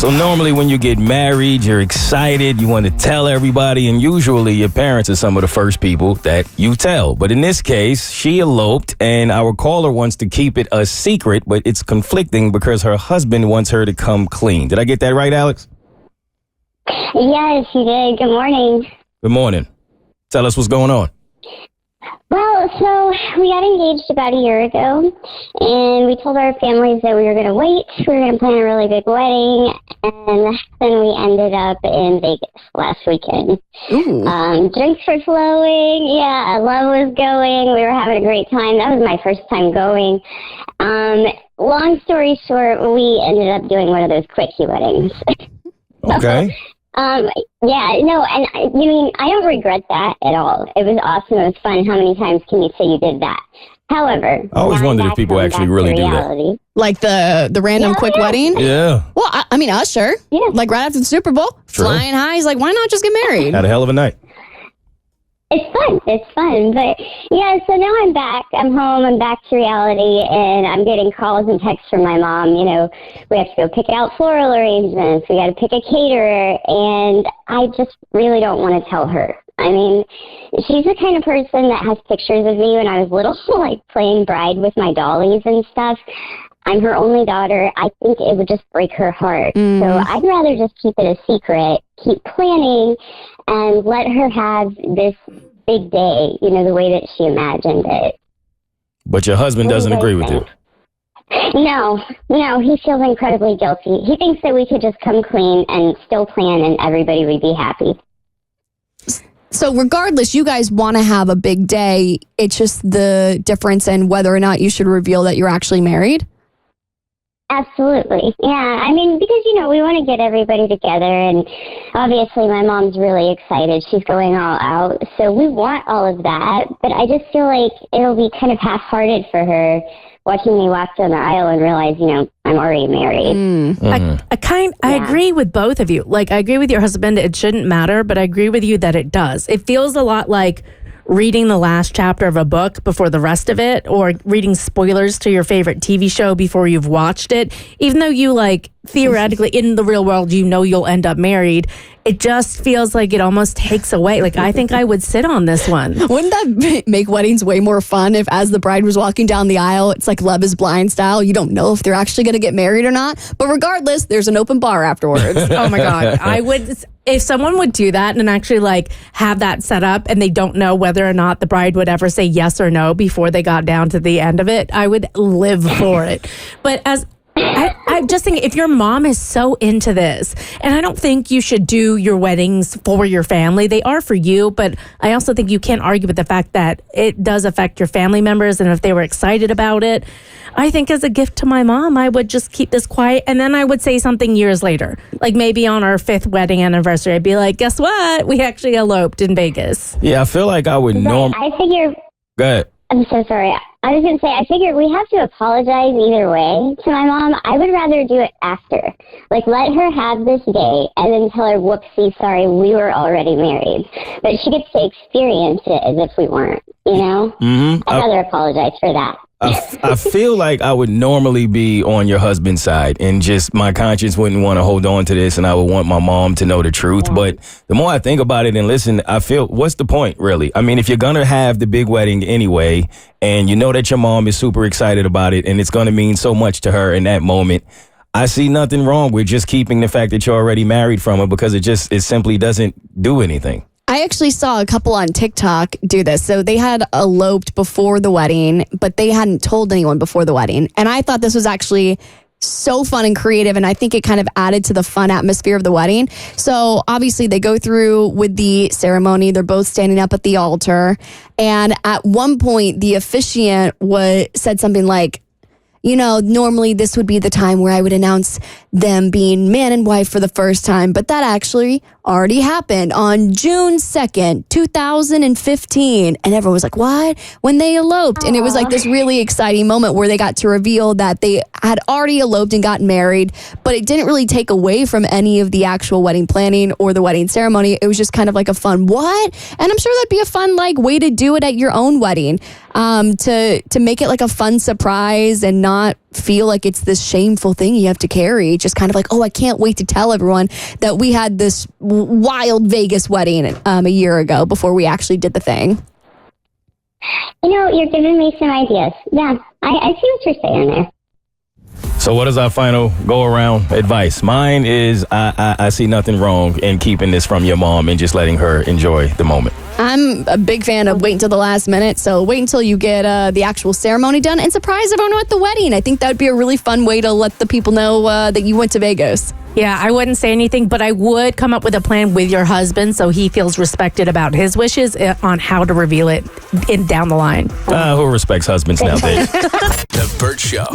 So normally when you get married, you're excited, you want to tell everybody, and usually your parents are some of the first people that you tell. But in this case, she eloped, and our caller wants to keep it a secret, but it's conflicting because her husband wants her to come clean. Did I get that right, Alex? Yes, you did. Good morning. Good morning. Tell us what's going on. Well, so we got engaged about a year ago, and we told our families that we were going to wait. We were going to plan a really big wedding, and then we ended up in Vegas last weekend. Drinks were flowing. Yeah, love was going. We were having a great time. That was my first time going. Long story short, we ended up doing one of those quickie weddings. Okay. And I don't regret that at all. It was awesome. It was fun. How many times can you say you did that? However, I always wondered if people actually really do that. Like the random quick wedding? Yeah. Well, I mean, Usher. Yeah. Like right after the Super Bowl, flying high. He's like, why not just get married? Had a hell of a night. It's fun. But yeah, so now I'm back. I'm home. I'm back to reality, and I'm getting calls and texts from my mom. You know, we have to go pick out floral arrangements. We got to pick a caterer, and I just really don't want to tell her. I mean, she's the kind of person that has pictures of me when I was little, like playing bride with my dollies and stuff. I'm her only daughter. I think it would just break her heart. So I'd rather just keep it a secret, keep planning, and let her have this big day, you know, the way that she imagined it. But your husband doesn't agree with you. No, he feels incredibly guilty. He thinks that we could just come clean and still plan and everybody would be happy. So regardless, you guys want to have a big day. It's just the difference in whether or not you should reveal that you're actually married? Absolutely. Yeah. I mean, because, you know, we want to get everybody together, and obviously my mom's really excited. She's going all out. So we want all of that, but I just feel like it'll be kind of half-hearted for her watching me walk down the aisle and realize, you know, I'm already married. I agree with both of you. Like, I agree with your husband, it shouldn't matter, but I agree with you that it does. It feels a lot like reading the last chapter of a book before the rest of it, or reading spoilers to your favorite TV show before you've watched it. Even though you, like, theoretically in the real world, you know you'll end up married, it just feels like it almost takes away. Like, I think I would sit on this one. Wouldn't that make weddings way more fun if, as the bride was walking down the aisle, it's like Love is Blind style? You don't know if they're actually going to get married or not. But regardless, there's an open bar afterwards. Oh, my God. I would... If someone would do that and actually like have that set up and they don't know whether or not the bride would ever say yes or no before they got down to the end of it, I would live for it. But I just think if your mom is so into this, and I don't think you should do your weddings for your family. They are for you, but I also think you can't argue with the fact that it does affect your family members, and if they were excited about it, I think as a gift to my mom, I would just keep this quiet, and then I would say something years later. Like maybe on our 5th wedding anniversary, I'd be like, guess what? We actually eloped in Vegas. Yeah, I feel like I would I figure... Go ahead. I'm so sorry. I was going to say, I figure we have to apologize either way to my mom. I would rather do it after. Like, let her have this day and then tell her, whoopsie, sorry, we were already married. But she gets to experience it as if we weren't, you know? I'd rather apologize for that. I feel like I would normally be on your husband's side, and just my conscience wouldn't want to hold on to this, and I would want my mom to know the truth. Yeah. But the more I think about it and listen, I feel, what's the point, really? I mean, if you're going to have the big wedding anyway, and you know that your mom is super excited about it, and it's going to mean so much to her in that moment, I see nothing wrong with just keeping the fact that you're already married from her, because it simply doesn't do anything. I actually saw a couple on TikTok do this. So they had eloped before the wedding, but they hadn't told anyone before the wedding. And I thought this was actually so fun and creative, and I think it kind of added to the fun atmosphere of the wedding. So obviously they go through with the ceremony. They're both standing up at the altar. And at one point, the officiant said something like, you know, normally this would be the time where I would announce them being man and wife for the first time, but that actually already happened on June 2nd, 2015. And everyone was like, what? When they eloped. And it was like this really exciting moment where they got to reveal that they had already eloped and gotten married, but it didn't really take away from any of the actual wedding planning or the wedding ceremony. It was just kind of like a fun what? And I'm sure that'd be a fun like way to do it at your own wedding. to make it like a fun surprise and not feel like it's this shameful thing you have to carry. Just kind of like, oh, I can't wait to tell everyone that we had this wild Vegas wedding a year ago before we actually did the thing. You're giving me some ideas. Yeah, I see what you're saying there. So what is our final go-around advice? Mine is I see nothing wrong in keeping this from your mom and just letting her enjoy the moment. I'm a big fan of waiting till the last minute, so wait until you get the actual ceremony done and surprise everyone at the wedding. I think that would be a really fun way to let the people know that you went to Vegas. Yeah, I wouldn't say anything, but I would come up with a plan with your husband so he feels respected about his wishes on how to reveal it down the line. Who respects husbands nowadays? The Bert Show.